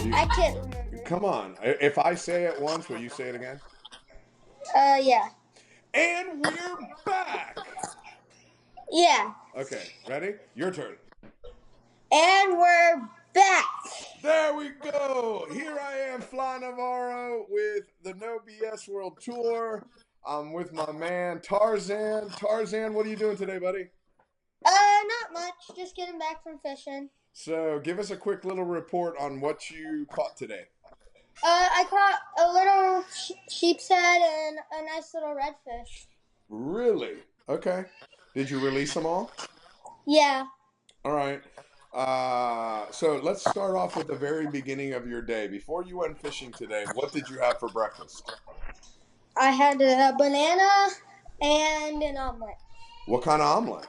You, I can't remember. come on. If I say it once, will you say it again? Yeah. And we're back. Yeah. Okay, ready? Your turn. And we're back. There we go. Here I am, Fly Navarro, with the No BS World Tour. I'm with my man Tarzan. Tarzan, what are you doing today, buddy? Not much. Just getting back from fishing. So, give us a quick little report on what you caught today. I caught a little sheep's head and a nice little redfish. Really? Okay. Did you release them all? Yeah. All right. So let's start off with the very beginning of your day. Before you went fishing today, what did you have for breakfast? I had a banana and an omelet. What kind of omelet?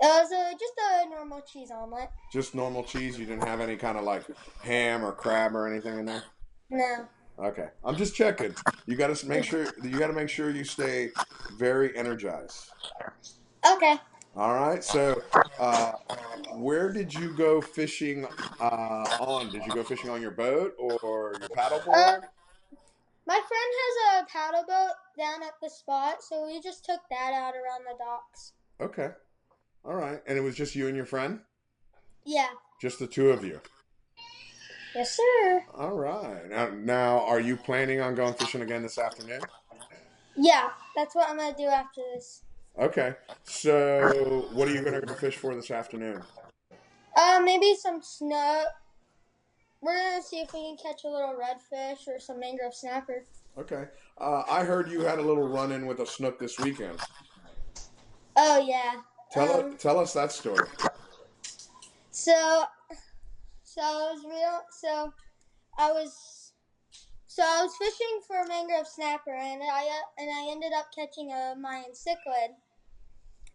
It was just a normal cheese omelet. Just normal cheese. You didn't have any kind of like ham or crab or anything in there? No. Okay. I'm just checking. You got to make sure you stay very energized. Okay. All right. So, uh, where did you go fishing on? Did you go fishing on your boat or your Uh, paddleboard? my friend has a paddle boat down at the spot, so we just took that out around the docks. Okay. All right. And it was just you and your friend? Yeah. Just the two of you. Yes, sir. All right. Now, are you planning on going fishing again this afternoon? Yeah, that's what I'm gonna do after this. Okay. So, what are you going to go fish for this afternoon? Maybe some snook. We're gonna see if we can catch a little redfish or some mangrove snapper. Okay. I heard you had a little run-in with a snook this weekend. Oh yeah. Tell us that story. So I was real. I was I was fishing for a mangrove snapper, and I ended up catching a Mayan cichlid.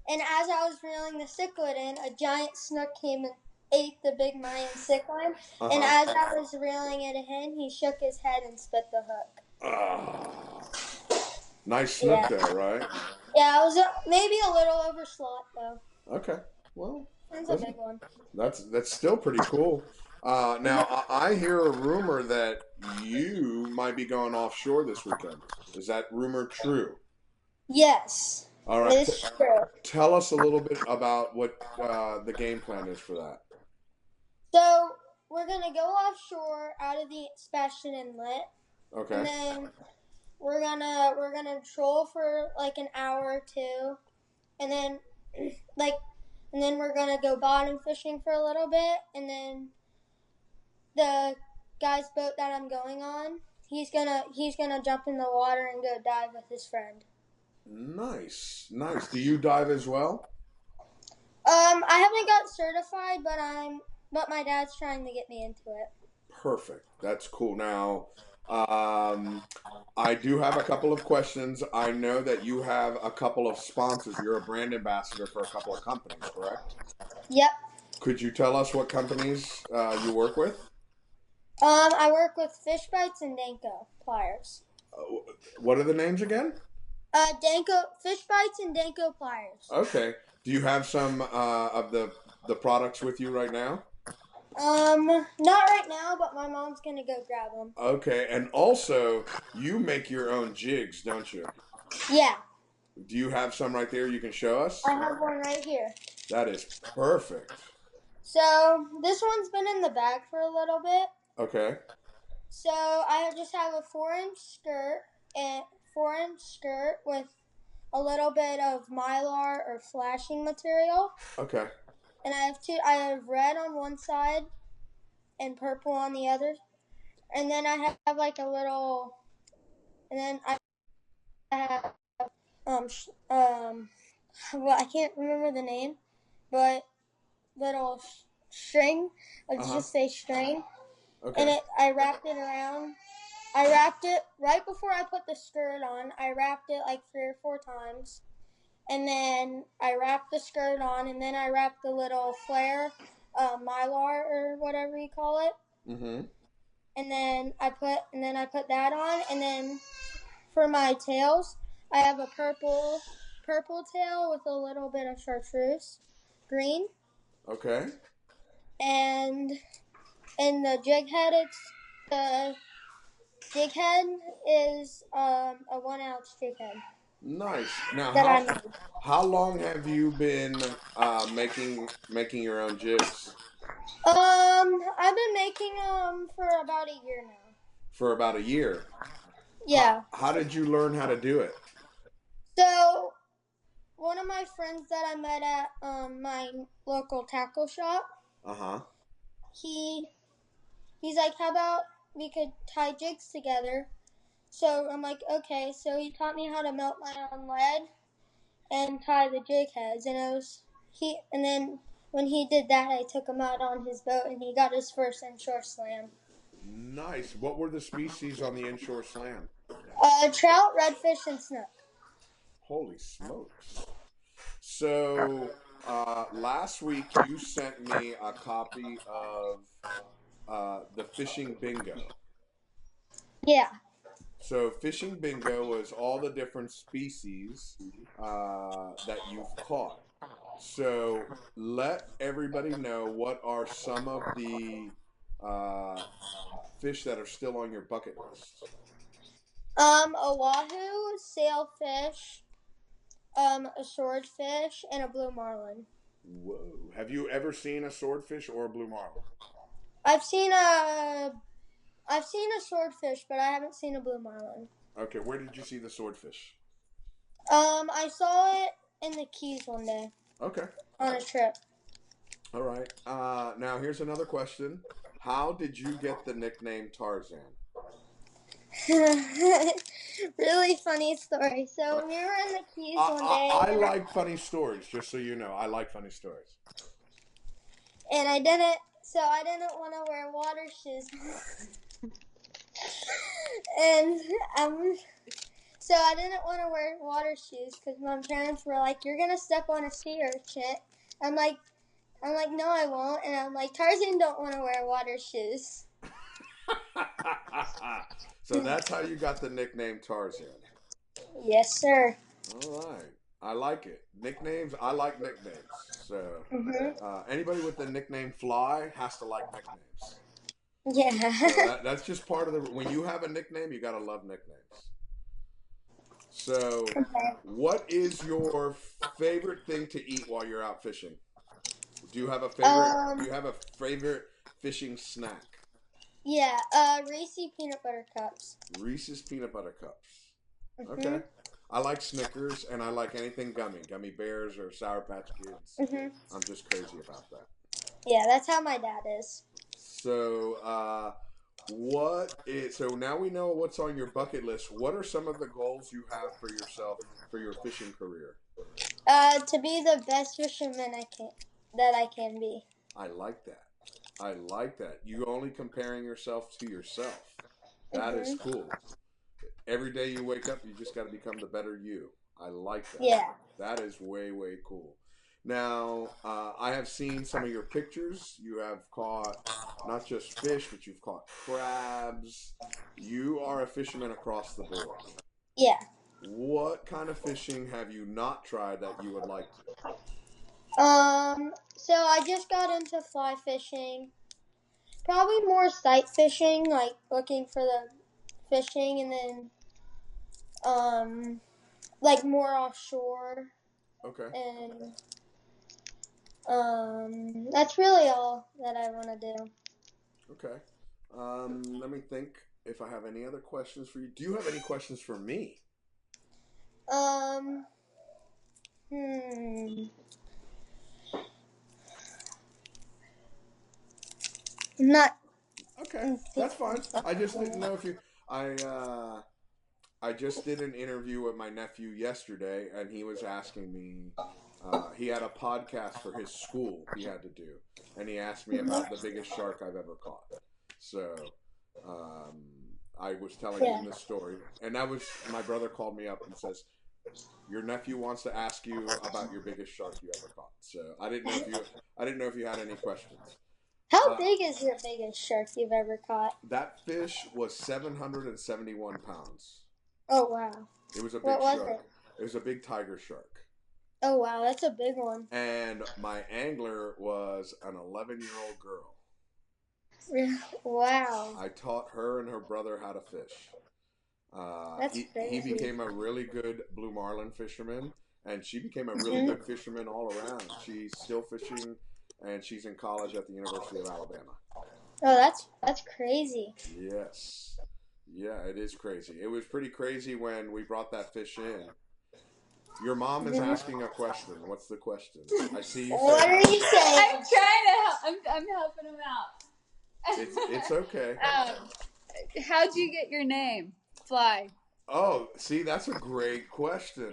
And as I was reeling the cichlid in, a giant snook came and ate the big Mayan cichlid. And Uh-huh. as I was reeling it in, he shook his head and spit the hook. Ah, nice snook Yeah. there, right? Yeah, it was maybe a little over slot though. Okay. Well, It's a that's big one. that's still pretty cool. Now, I hear a rumor that you might be going offshore this weekend. Is that rumor true? Yes, All right. it's true. Tell us a little bit about what the game plan is for that. So we're gonna go offshore out of the Sebastian Inlet, and Okay. then we're gonna troll for like an hour or two, and then like and then we're gonna go bottom fishing for a little bit, and then the guy's boat that I'm going on, he's gonna jump in the water and go dive with his friend. Nice, nice. Do you dive as well? I haven't got certified, but my dad's trying to get me into it. Perfect. That's cool. Now, um, I do have a couple of questions. I know that you have a couple of sponsors. You're a brand ambassador for a couple of companies, correct? Yep. Could you tell us what companies you work with? I work with Fish Bites and Danko pliers. What are the names again? Danko Fish Bites and Danko pliers. Okay. Do you have some of the products with you right now? Not right now, but my mom's gonna go grab them. Okay. And also, you make your own jigs, don't you? Yeah, Do you have some right there you can show us? I have one right here. That is perfect. So this one's been in the bag for a little bit. Okay. So I just have a 4-inch skirt and 4-inch skirt with a little bit of mylar or flashing material, Okay. and I have two. I have red on one side and purple on the other, and then I have like a little, and then I have um well I can't remember the name, but little string. Let's Uh-huh. just say string, and Okay. I wrapped it around. I wrapped it right before I put the skirt on. I wrapped it like 3 or 4 times, and then I wrapped the skirt on, and then I wrapped the little flare, mylar or whatever you call it, Mm-hmm. and then I put that on, and then for my tails, I have a purple tail with a little bit of chartreuse, green, Okay. and and the jig head is a 1 ounce jig head Nice. Now, that I made. how long have you been making your own jigs? I've been making them for about a year now. For about a year. Yeah. How did you learn how to do it? So one of my friends that I met at my local tackle shop, Uh-huh. he he's like, how about we could tie jigs together? So I'm like, okay. So he taught me how to melt my own lead and tie the jig heads, and it was he. And then when he did that, I took him out on his boat, and he got his first inshore slam. Nice. What were the species on the inshore slam? Trout, redfish, and snook. Holy smokes. So, last week you sent me a copy of the fishing bingo. Yeah. So, fishing bingo was all the different species that you've caught. So, let everybody know what are some of the uh, fish that are still on your bucket list. A wahoo, sailfish, a swordfish, and a blue marlin. Whoa. Have you ever seen a swordfish or a blue marlin? I've seen a I've seen a swordfish, but I haven't seen a blue marlin. Okay, where did you see the swordfish? I saw it in the Keys one day Okay. on a trip. All right. Now here's another question. How did you get the nickname Tarzan? Really funny story. So Uh, we were in the Keys one day, I like funny stories, just so you know. I like funny stories. and I didn't. So I didn't want to wear water shoes, and so I didn't want to wear water shoes because my parents were like, "You're gonna step on a sea urchin." I'm like, I'm like, no, I won't. And I'm like, Tarzan don't want to wear water shoes. So that's how you got the nickname Tarzan. Yes, sir. All right. I like it. Nicknames, I like nicknames. So Mhm. anybody with the nickname Fly has to like nicknames. So Yeah. that's just part of the. When you have a nickname, you gotta love nicknames. So, what is your favorite thing to eat while you're out fishing? Do you have a favorite? Do um. you have a favorite fishing snack? Yeah. Reese's peanut butter cups. Reese's peanut butter cups. Okay. Mhm. I like Snickers and I like anything gummy bears or Sour Patch Kids. Mhm. I'm just crazy about that. Yeah, that's how my dad is. So, so now we know what's on your bucket list. What are some of the goals you have for yourself for your fishing career? To be the best fisherman I can be. I like that. I like that. You only comparing yourself to yourself. That is Mhm. cool. Every day you wake up, you just got to become the better you. I like that. Yeah. That is way, way cool. Now, I have seen some of your pictures. You have caught not just fish, but you've caught crabs. You are a fisherman across the board. Yeah. What kind of fishing have you not tried that you would like to? So I just got into fly fishing. Probably more sight fishing, like looking for the fishing, and then like more offshore, Okay. and that's really all that I want to do. Okay. Let me think if I have any other questions for you. Do you have any questions for me? Um, hmm, not. Okay, that's fine. I just didn't know if you. I uh, I just did an interview with my nephew yesterday, and he was asking me. He had a podcast for his school he had to do, and he asked me about the biggest shark I've ever caught. So, um, I was telling Yeah. him this story, and that was my brother called me up and says, "Your nephew wants to ask you about your biggest shark you ever caught." So I didn't know if you had any questions. How Uh, big is your biggest shark you've ever caught? that fish was 771 pounds. Oh wow. It was a What big was it? shark. It was a big tiger shark. Oh wow, that's a big one. And my angler was an 11-year-old girl. Wow. I taught her and her brother how to fish. That's He crazy. became a really good blue marlin fisherman, and she became a really Hmm. good fisherman all around. She's still fishing, and she's in college at the University of Alabama. Oh, that's crazy. Yes. Yeah, it is crazy. It was pretty crazy when we brought that fish in. Your mom is Hmm. asking a question. What's the question? I see you say What are hi. you saying? I'm trying to help. I'm helping him out. It's okay. How'd you get your name, Fly? Oh, see, that's a great question.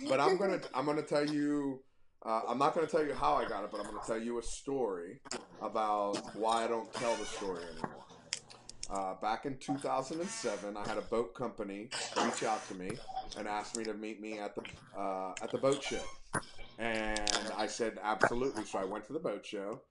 But I'm gonna tell you. I'm not gonna tell you how I got it, but I'm gonna tell you a story about why I don't tell the story anymore. Back in 2007, I had a boat company reach out to me and asked me to meet me at the boat show, and I said absolutely. So I went to the boat show,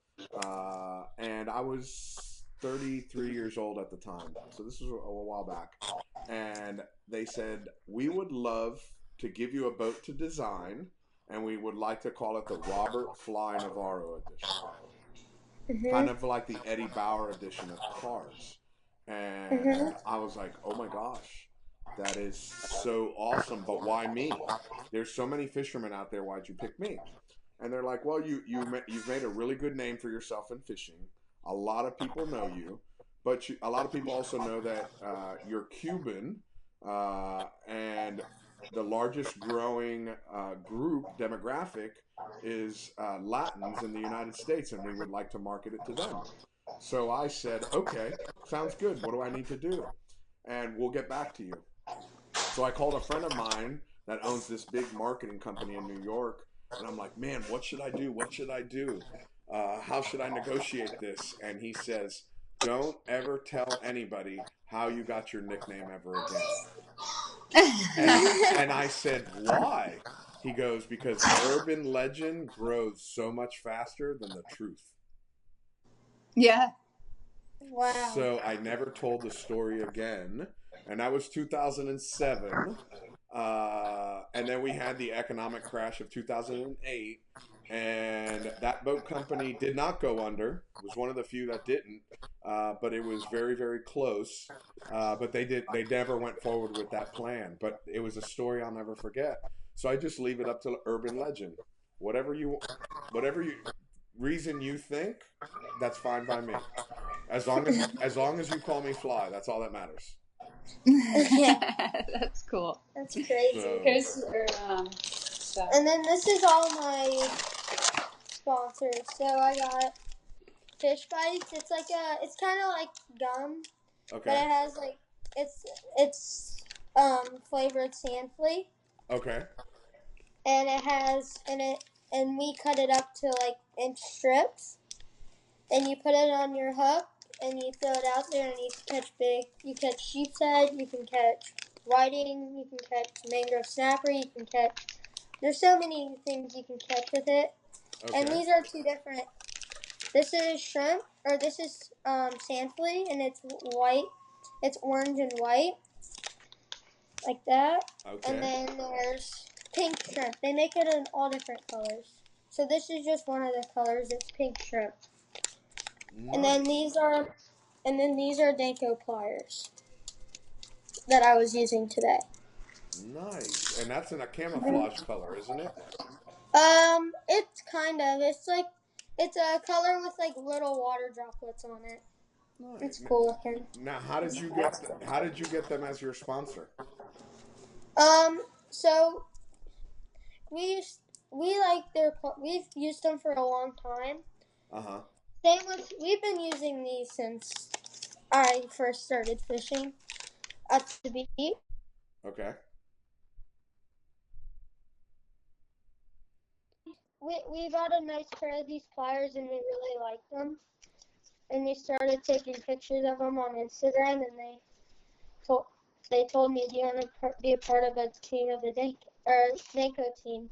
and I was 33 years old at the time. So this was a while back, and they said we would love to give you a boat to design, and we would like to call it the Robert Fly Navarro edition, Hmm. kind of like the Eddie Bauer edition of cars. Hmm. And I was like, oh my gosh, that is so awesome. But why me? There's so many fishermen out there. Why'd you pick me? And they're like, well, you've made a really good name for yourself in fishing. A lot of people know you, but a lot of people also know that you're Cuban, and the largest growing group demographic is Latins in the United States, and we would like to market it to them. So I said, okay, sounds good. What do I need to do? And we'll get back to you. So I called a friend of mine that owns this big marketing company in New York, and I'm like, man, what should I do? What should I do? How should I negotiate this? And he says, don't ever tell anybody how you got your nickname ever again. And I said, why? He goes, because urban legend grows so much faster than the truth. Yeah. Wow. So I never told the story again. And that was 2007. And then we had the economic crash of 2008. And that boat company did not go under. It was one of the few that didn't. But it was very, very close. But they never went forward with that plan. But it was a story I'll never forget. So I just leave it up to urban legend. Whatever you, whatever you reason you think, that's fine by me. As long as you call me Fly, that's all that matters. That's cool. That's crazy. So Here's your stuff. And then this is all my sponsors. So I got Fish Bites. It's kind of like gum, but okay, it has like it's flavored sand flea, okay, and it has and we cut it up to like inch strips, and you put it on your hook, and you throw it out there, and you can catch big. You catch sheep's head. You can catch whiting. You can catch mangrove snapper. You can catch. There's so many things you can catch with it, and okay. these are two different. This is shrimp, or this is sand flea, and it's white. It's orange and white, like that. And Okay. then there's pink shrimp. They make it in all different colors. So this is just one of the colors. It's pink shrimp. And then Nice. these are Danko pliers that I was using today. Nice. And that's in a camouflage color, isn't it? It's kind of. It's a color with like little water droplets on it. Nice. It's cool looking. Now, how did you get them as your sponsor? So we we like we've used them for a long time. Uh-huh. We've been using these since I first started fishing at the beach. Okay. We got a nice pair of these pliers and we really liked them. And we started taking pictures of them on Instagram, and told they told me, "Do you want to be a part of a team of the Danko team?"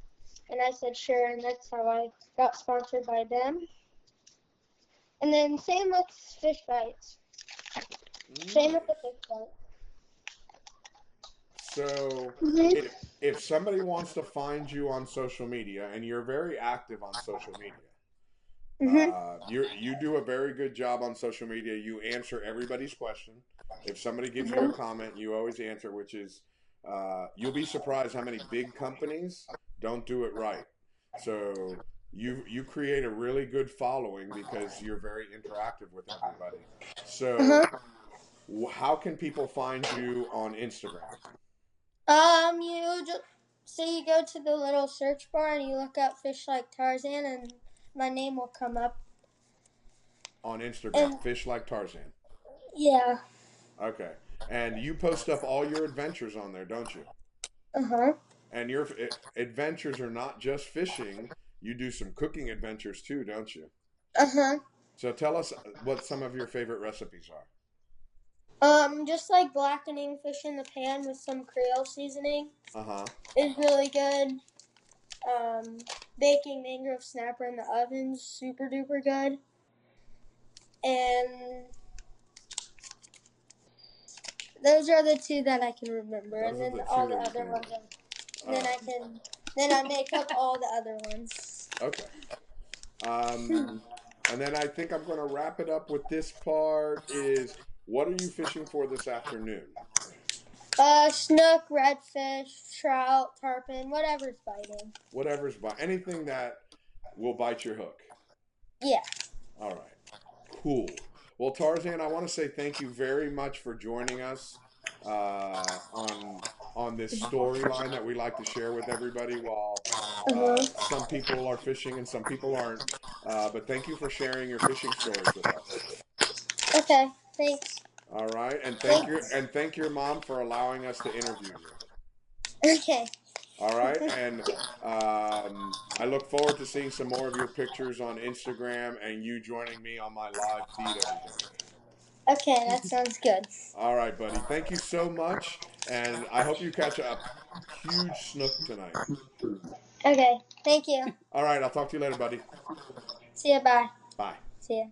And I said sure, and that's how I got sponsored by them. And then same with fish bites. Same with the Nice. fish bites. So, Mm-hmm. if somebody wants to find you on social media, and you're very active on social media, You do a very good job on social media. You answer everybody's question. If somebody gives you a comment, you always answer, which is you'll be surprised how many big companies don't do it right. So you create a really good following because you're very interactive with everybody. So how can people find you on Instagram? You just you go to the little search bar and you look up Fish Like Tarzan, and my name will come up. On Instagram, Fish Like Tarzan. Yeah. Okay. And you post up all your adventures on there, don't you? And your adventures are not just fishing. You do some cooking adventures too, don't you? So tell us what some of your favorite recipes are. Just like blackening fish in the pan with some Creole seasoning. Uh-huh. Is really good. Baking mangrove snapper in the oven, super duper good. And those are the two that I can remember. Those and then all the other ones. Then I make up all the other ones. Okay. And then I think I'm going to wrap it up with this part is, what are you fishing for this afternoon? Snook, redfish, trout, tarpon, whatever's biting. Whatever's biting. Anything that will bite your hook. Yeah. All right. Cool. Well, Tarzan, I want to say thank you very much for joining us on this storyline that we like to share with everybody. While some people are fishing and some people aren't, but thank you for sharing your fishing stories with us. Okay. Thanks. All right, and thank your mom for allowing us to interview you. Okay. All right, and I look forward to seeing some more of your pictures on Instagram and you joining me on my live feed every day. Okay, that sounds good. All right, buddy. Thank you so much, and I hope you catch a huge snook tonight. Okay, thank you. All right, I'll talk to you later, buddy. See ya, bye. Bye. See ya.